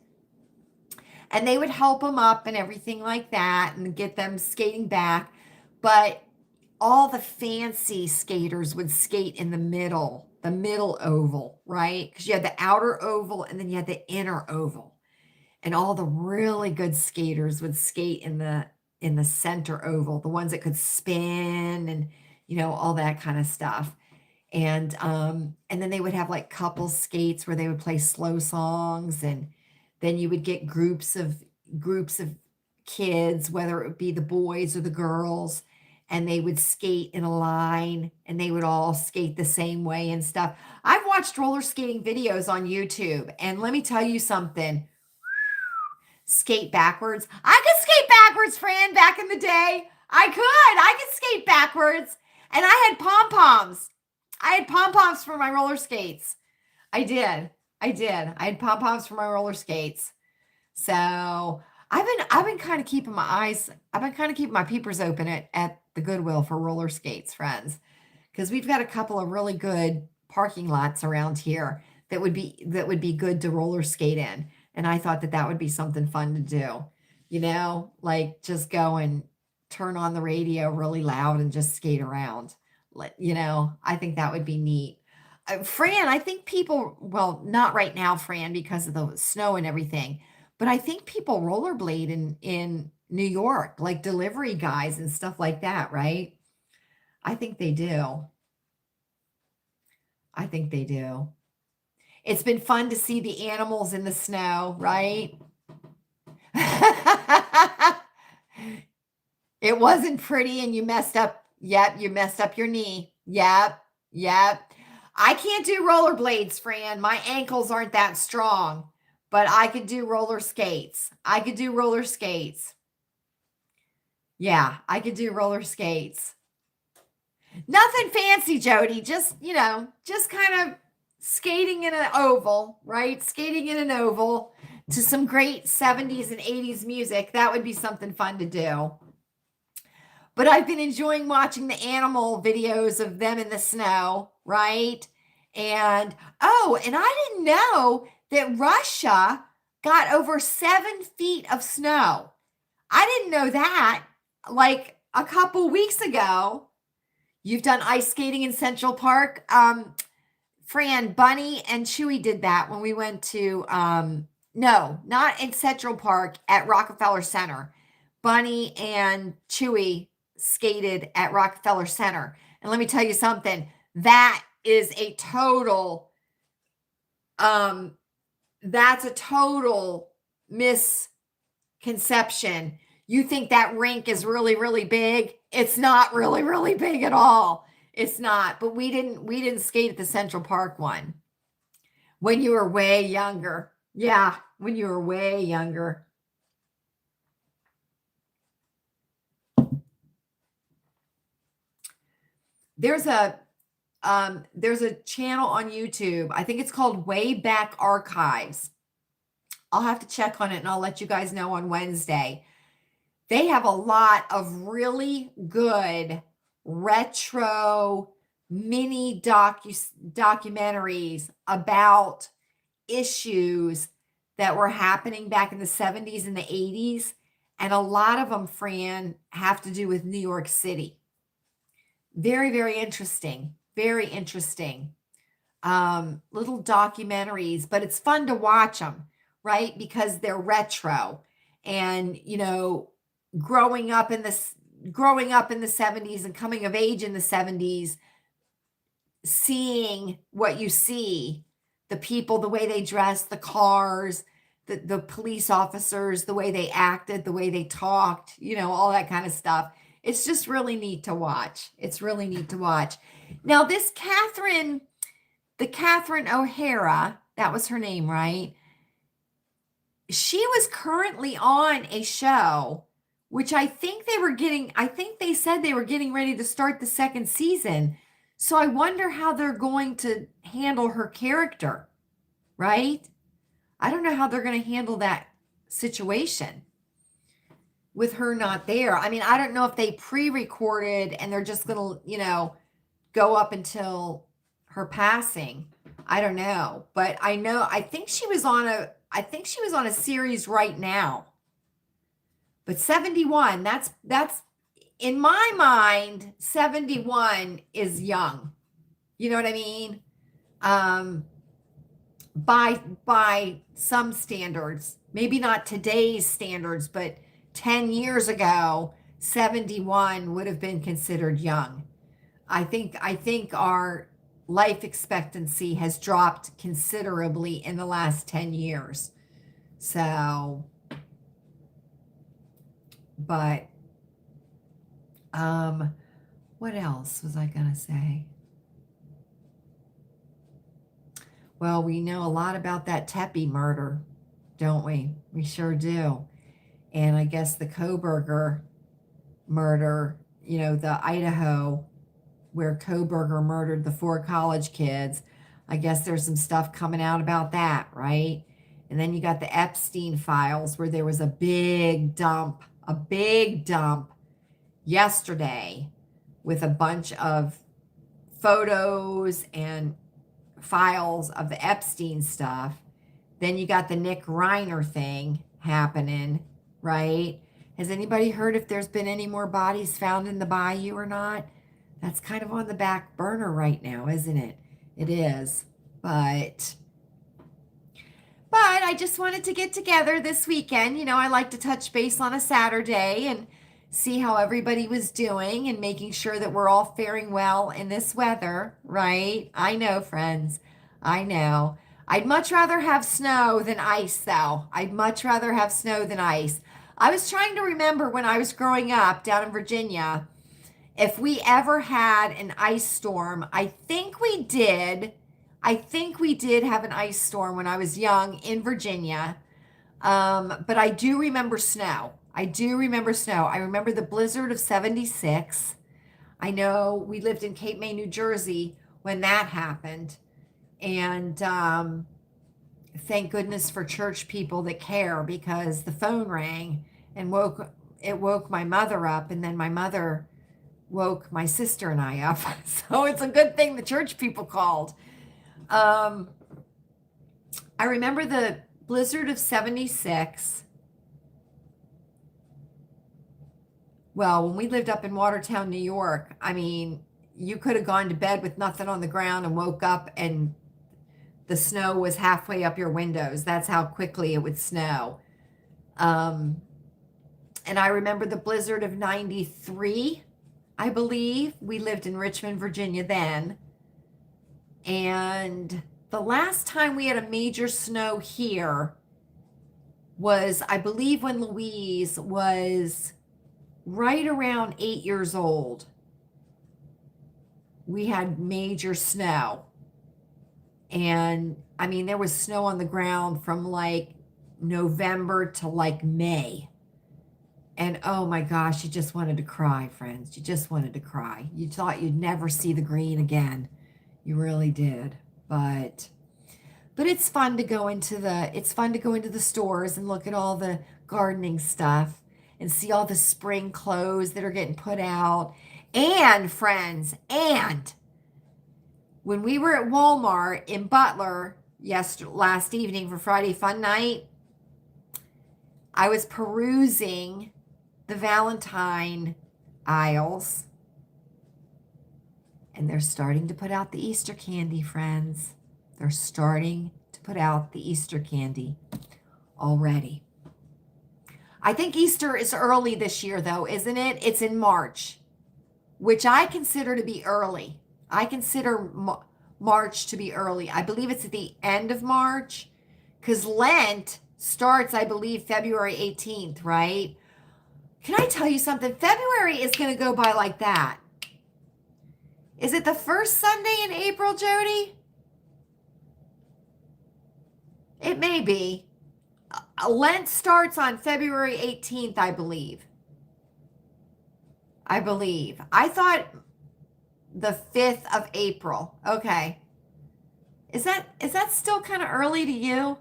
And they would help them up and everything like that and get them skating back. But all the fancy skaters would skate in the middle oval, right? Because you had the outer oval and then you had the inner oval. And all the really good skaters would skate in the center oval, the ones that could spin and all that kind of stuff. And then they would have like couple skates where they would play slow songs, and then you would get groups of kids, whether it would be the boys or the girls, and they would skate in a line and they would all skate the same way and stuff. I've watched roller skating videos on YouTube, and let me tell you something. Skate backwards. I could skate backwards, Fran, back in the day. I could skate backwards. And I had pom-poms. I had pom-poms for my roller skates. I did. I had pom-poms for my roller skates. So I've been kind of keeping my peepers open at the Goodwill for roller skates, friends. Because we've got a couple of really good parking lots around here that would be good to roller skate in. And I thought that would be something fun to do, like just go and turn on the radio really loud and just skate around. I think that would be neat. Fran, I think people, well, not right now, Fran, because of the snow and everything, but I think people rollerblade in New York, like delivery guys and stuff like that, right? I think they do. It's been fun to see the animals in the snow, right? It wasn't pretty and you messed up. Yep, you messed up your knee. Yep. I can't do rollerblades, Fran. My ankles aren't that strong, but I could do roller skates. Yeah, I could do roller skates. Nothing fancy, Jody. Just kind of skating in an oval, right? Skating in an oval to some great 70s and 80s music. That would be something fun to do. But I've been enjoying watching the animal videos of them in the snow, right? And I didn't know that Russia got over 7 feet of snow. I didn't know that. Like a couple weeks ago, you've done ice skating in Central Park. Fran, Bunny and Chewy did that when we went to, no, not in Central Park, at Rockefeller Center. Bunny and Chewy skated at Rockefeller Center. And let me tell you something, that is a total, that's a total misconception. You think that rink is really, really big. It's not really, really big at all. It's not, but we didn't skate at the Central Park one when you were way younger. Yeah, when you were way younger. There's a channel on YouTube. I think it's called Way Back Archives. I'll have to check on it and I'll let you guys know on Wednesday. They have a lot of really good retro mini documentaries about issues that were happening back in the 70s and the 80s. And a lot of them, Fran, have to do with New York City. Very, very interesting. Very interesting. Little documentaries, but it's fun to watch them, right? Because they're retro. And, growing up in the 70s and coming of age in the 70s, seeing what you see, the people, the way they dressed, the cars, the police officers, the way they acted, the way they talked, all that kind of stuff. It's just really neat to watch. Now, this Catherine O'Hara, that was her name, right? she was currently on a show, which I think they said they were getting ready to start the second season. So I wonder how they're going to handle her character, right? I don't know how they're going to handle that situation with her not there. I mean, I don't know if they pre-recorded and they're just going to, go up until her passing. I don't know, but I think she was on a series right now. But 71, that's in my mind, 71 is young. You know what I mean? By some standards, maybe not today's standards, but 10 years ago, 71 would have been considered young. I think our life expectancy has dropped considerably in the last 10 years. So, but what else was I going to say? Well, we know a lot about that Tepe murder, don't we? We sure do. And I guess the Koberger murder, the Idaho, where Koberger murdered the 4 college kids. I guess there's some stuff coming out about that, right? And then you got the Epstein files, where there was a big dump yesterday with a bunch of photos and files of the Epstein stuff. Then you got the Nick Reiner thing happening, right? Has anybody heard if there's been any more bodies found in the bayou or not? That's kind of on the back burner right now, isn't it? It is. But I just wanted to get together this weekend. I like to touch base on a Saturday and see how everybody was doing and making sure that we're all faring well in this weather, right? I know, friends. I know. I'd much rather have snow than ice, though. I'd much rather have snow than ice. I was trying to remember when I was growing up down in Virginia, if we ever had an ice storm. I think we did have an ice storm when I was young in Virginia. But I do remember snow. I remember the blizzard of 76. I know we lived in Cape May, New Jersey when that happened. And thank goodness for church people that care, because the phone rang and woke my mother up, and then my mother woke my sister and I up. So it's a good thing the church people called. I remember the blizzard of 76. Well, when we lived up in Watertown, New York, I mean, you could have gone to bed with nothing on the ground and woke up and the snow was halfway up your windows. That's how quickly it would snow. And I remember the blizzard of 93, I believe. We lived in Richmond, Virginia then. And the last time we had a major snow here was, I believe, when Louise was right around 8 years old. We had major snow. And I mean, there was snow on the ground from like November to like May. And oh my gosh, you just wanted to cry, friends. You just wanted to cry. You thought you'd never see the green again. You really did. But it's fun to go into the stores and look at all the gardening stuff and see all the spring clothes that are getting put out. And friends, when we were at Walmart in Butler last evening for Friday Fun Night, I was perusing the Valentine aisles, and they're starting to put out the Easter candy, friends. They're starting to put out the Easter candy already. I think Easter is early this year, though, isn't it? It's in March, which I consider to be early. I consider March to be early. I believe it's at the end of March, because Lent starts, I believe, February 18th, right? Can I tell you something? February is going to go by like that. Is it the first Sunday in April, Jody? It may be. Lent starts on February 18th, I believe. I thought the 5th of April. Okay. Is that still kind of early to you?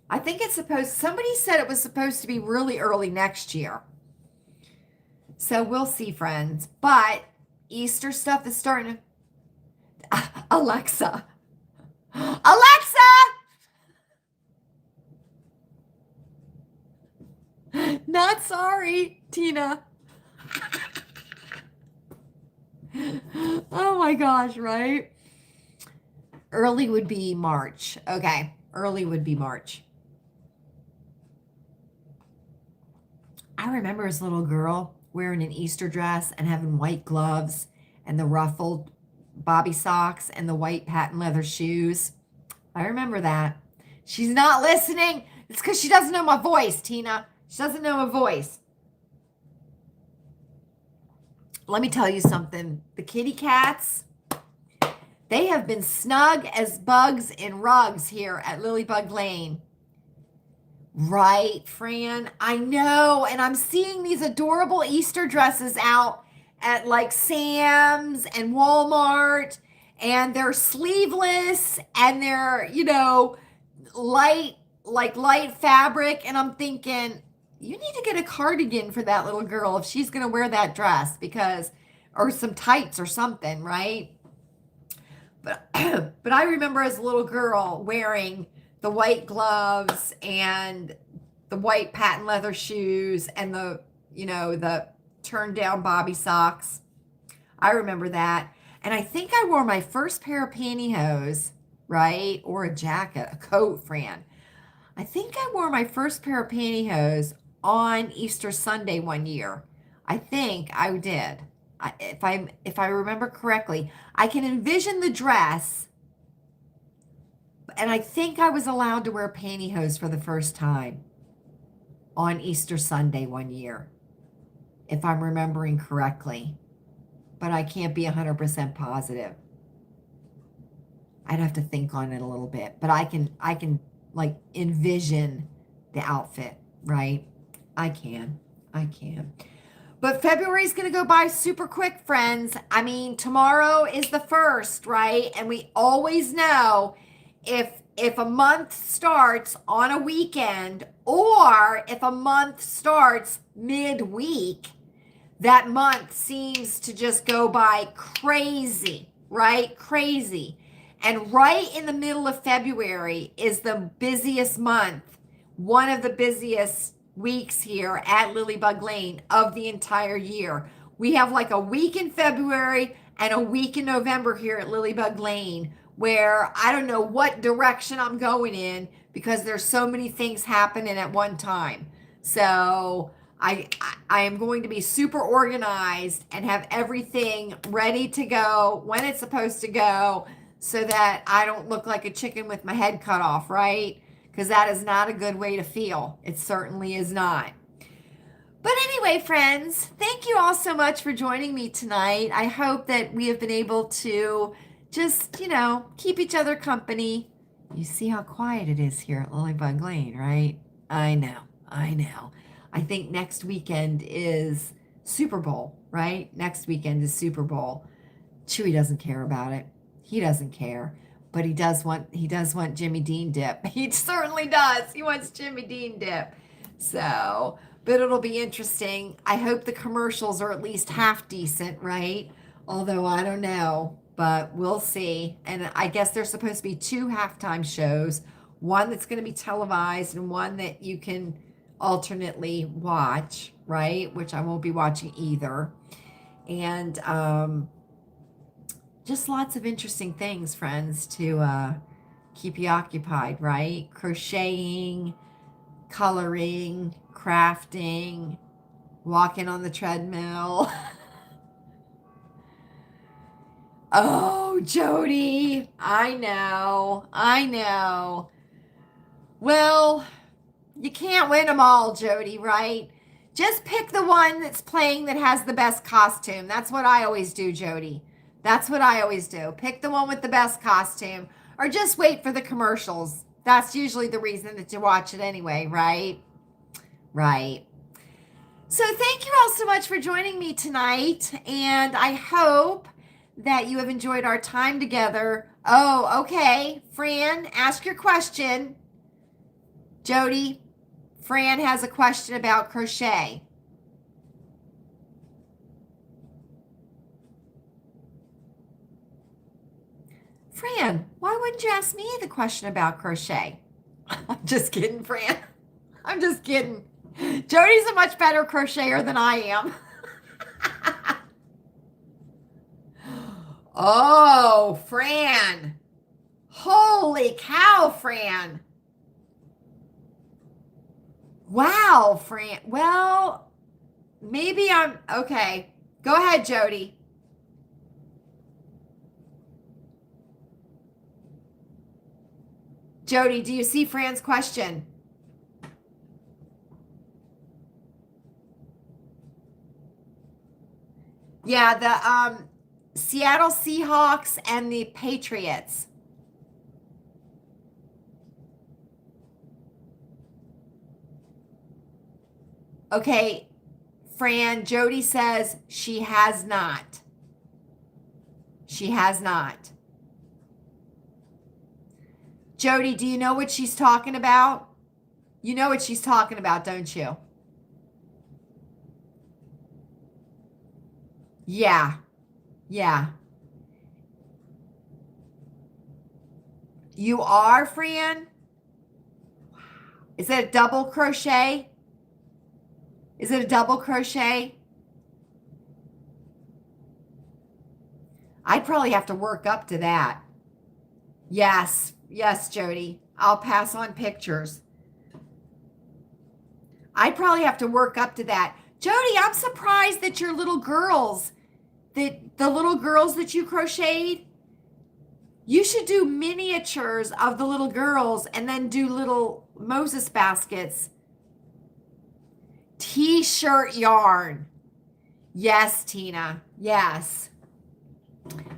I think somebody said it was supposed to be really early next year. So we'll see, friends. But Easter stuff is starting to... Alexa. Alexa! Not sorry, Tina. Oh my gosh, right? Early would be March. Okay, early would be March. I remember as a little girl wearing an Easter dress and having white gloves and the ruffled bobby socks and the white patent leather shoes. I remember that. She's not listening. It's because she doesn't know my voice, Tina. She doesn't know my voice. Let me tell you something. The kitty cats, they have been snug as bugs in rugs here at Lilleybugglane. Right, Fran? I know. And I'm seeing these adorable Easter dresses out at like Sam's and Walmart. And they're sleeveless and they're, light fabric. And I'm thinking, you need to get a cardigan for that little girl if she's going to wear that dress or some tights or something, right? But I remember as a little girl wearing the white gloves and the white patent leather shoes and the turned down bobby socks. I remember that. And I think I wore my first pair of pantyhose, right? Or a jacket, a coat, Fran. I think I wore my first pair of pantyhose on Easter Sunday one year. I think I did. If I remember correctly, I can envision the dress, and I think I was allowed to wear pantyhose for the first time on Easter Sunday one year, if I'm remembering correctly. But I can't be 100% positive. I'd have to think on it a little bit, but I can like envision the outfit, right? I can. But February's going to go by super quick, friends. I mean, tomorrow is the 1st, right? And we always know if a month starts on a weekend or if a month starts midweek, that month seems to just go by crazy, right? Crazy. And right in the middle of February is the busiest month, one of the busiest weeks here at Lilleybugglane of the entire year. We have like a week in February and a week in November here at Lilleybugglane where I don't know what direction I'm going in because there's so many things happening at one time. So I am going to be super organized and have everything ready to go when it's supposed to go so that I don't look like a chicken with my head cut off, right? Because that is not a good way to feel. It certainly is not. But anyway, friends, thank you all so much for joining me tonight. I hope that we have been able to just, keep each other company. You see how quiet it is here at Lilleybugglane, right? I know. I think next weekend is Super Bowl, right? Next weekend is Super Bowl. Chewy doesn't care about it. He doesn't care. But he does want Jimmy Dean dip. He certainly does. He wants Jimmy Dean dip. So, but it'll be interesting. I hope the commercials are at least half decent, right? Although I don't know, but we'll see. And I guess there's supposed to be 2 halftime shows, one that's going to be televised and one that you can alternately watch, right? Which I won't be watching either. And just lots of interesting things, friends, to keep you occupied, right? Crocheting, coloring, crafting, walking on the treadmill. Oh, Jody, I know. Well, you can't win them all, Jody, right? Just pick the one that's playing that has the best costume. That's what I always do, Jody. That's what I always do. Pick the one with the best costume or just wait for the commercials. That's usually the reason that you watch it anyway, right? Right. So thank you all so much for joining me tonight. And I hope that you have enjoyed our time together. Oh, okay. Fran, ask your question. Jody, Fran has a question about crochet. Fran, why wouldn't you ask me the question about crochet? I'm just kidding, Fran. I'm just kidding. Jody's a much better crocheter than I am. Oh, Fran. Holy cow, Fran. Wow, Fran. Well, maybe I'm okay. Go ahead, Jody. Jody, do you see Fran's question? Yeah, the Seattle Seahawks and the Patriots. Okay, Fran, Jody says she has not. She has not. Jody, do you know what she's talking about? You know what she's talking about, don't you? Yeah. Yeah. You are, Fran? Is it a double crochet? Is it a double crochet? I'd probably have to work up to that. Yes. Yes, Jody. I'll pass on pictures. I'd probably have to work up to that. Jody, I'm surprised that your little girls, that the little girls that you crocheted, you should do miniatures of the little girls and then do little Moses baskets. T-shirt yarn. Yes, Tina. Yes.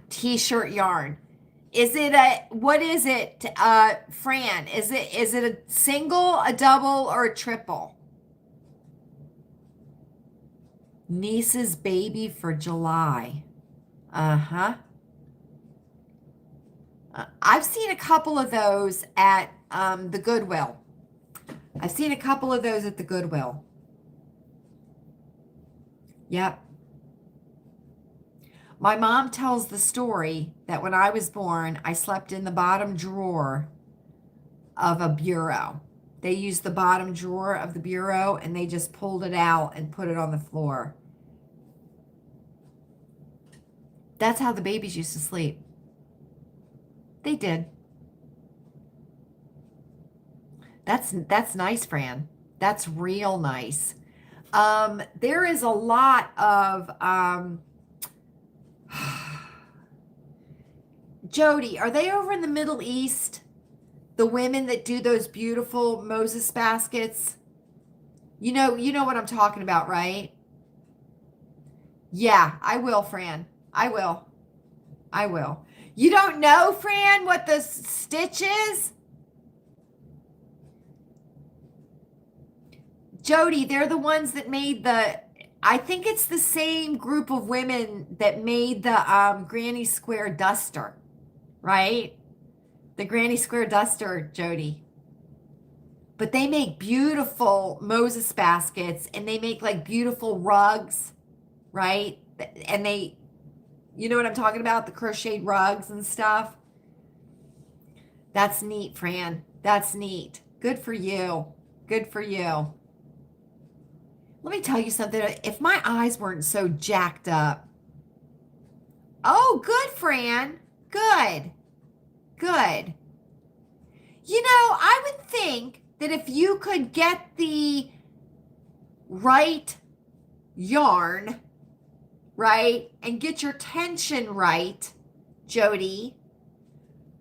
T-shirt yarn. Is it what is it, Fran? Is it a single, a double, or a triple? Niece's baby for July. Uh-huh. I've seen a couple of those at the Goodwill. I've seen a couple of those at the Goodwill. Yep. My mom tells the story that when I was born, I slept in the bottom drawer of a bureau. They used the bottom drawer of the bureau and they just pulled it out and put it on the floor. That's how the babies used to sleep. They did. That's nice, Fran. That's real nice. There is a lot of Jody, are they over in the Middle East? The women that do those beautiful Moses baskets? You know what I'm talking about, right? Yeah, I will, Fran. I will. I will. You don't know, Fran, what the stitch is? Jody, they're the ones that made I think it's the same group of women that made the Granny Square duster, right? The Granny Square duster, Jody. But they make beautiful Moses baskets and they make like beautiful rugs, right? And you know what I'm talking about? The crocheted rugs and stuff. That's neat, Fran. That's neat. Good for you. Good for you. Let me tell you something. If my eyes weren't so jacked up. Oh, good, Fran. Good. Good. You know, I would think that if you could get the right yarn, right, and get your tension right, Jody,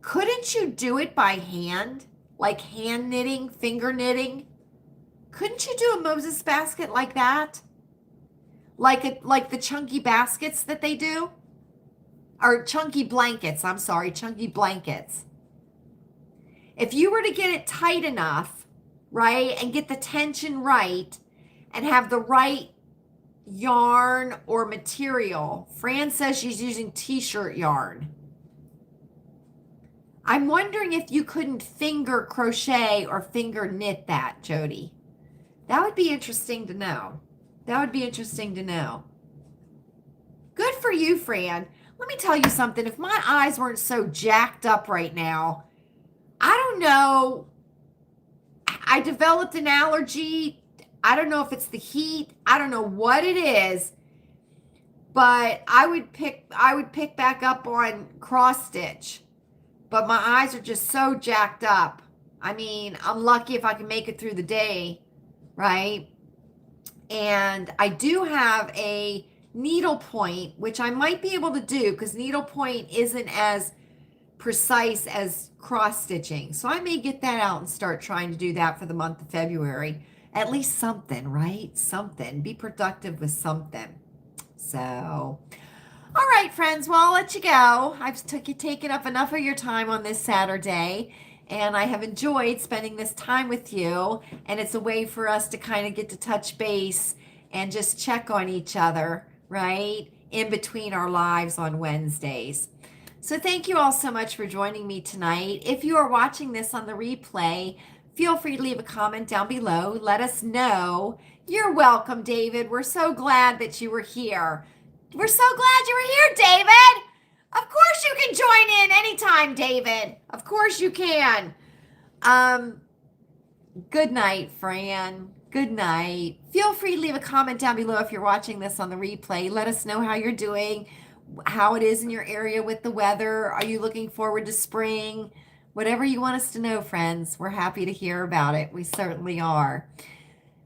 couldn't you do it by hand? Like hand knitting, finger knitting? Couldn't you do a Moses basket like that? Like the chunky baskets that they do? Or chunky blankets, I'm sorry, chunky blankets. If you were to get it tight enough, right, and get the tension right and have the right yarn or material, Fran says she's using t-shirt yarn. I'm wondering if you couldn't finger crochet or finger knit that, Jody. That would be interesting to know. That would be interesting to know. Good for you, Fran. Let me tell you something. If my eyes weren't so jacked up right now, I don't know. I developed an allergy. I don't know if it's the heat. I don't know what it is. But I would pick back up on cross stitch. But my eyes are just so jacked up. I mean, I'm lucky if I can make it through the day, right? And I do have a needle point, which I might be able to do because needle point isn't as precise as cross stitching. So I may get that out and start trying to do that for the month of February. At least something, right? Something. Be productive with something. So, all right, friends. Well, I'll let you go. I've taken up enough of your time on this Saturday, and I have enjoyed spending this time with you. And it's a way for us to kind of get to touch base and just check on each other, right? In between our lives on Wednesdays. So thank you all so much for joining me tonight. If you are watching this on the replay, feel free to leave a comment down below. Let us know. You're welcome, David. We're so glad that you were here. We're so glad you were here, David. Of course you can join in anytime, David. Of course you can. Good night, Fran. Good night. Feel free to leave a comment down below if you're watching this on the replay. Let us know how you're doing, how it is in your area with the weather. Are you looking forward to spring? Whatever you want us to know, friends, we're happy to hear about it. We certainly are.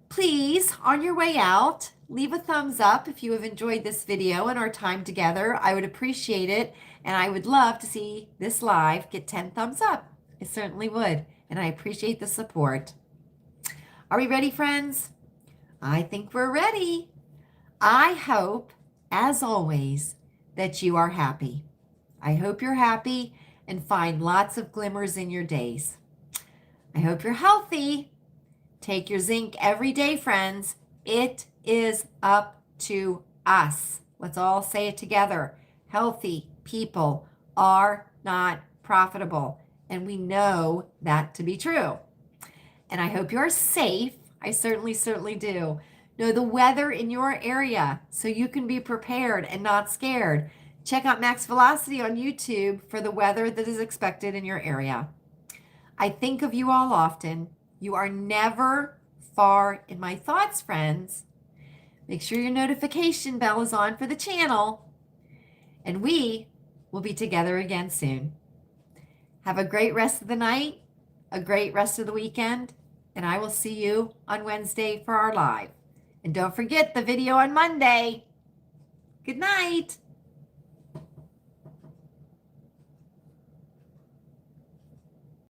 Please, on your way out, leave a thumbs up if you have enjoyed this video and our time together. I would appreciate it, and I would love to see this live get 10 thumbs up. I certainly would, and I appreciate the support. Are we ready, friends? I think we're ready. I hope, as always, that you are happy. I hope you're happy and find lots of glimmers in your days. I hope you're healthy. Take your zinc every day, friends. It is up to us. Let's all say it together. Healthy people are not profitable, and we know that to be true. And I hope you're safe. I certainly do. Know the weather in your area so you can be prepared and not scared. Check out Max Velocity on YouTube for the weather that is expected in your area. I think of you all often. You are never far in my thoughts, friends. Make sure your notification bell is on for the channel. And we will be together again soon. Have a great rest of the night, a great rest of the weekend, and I will see you on Wednesday for our live. And don't forget the video on Monday. Good night.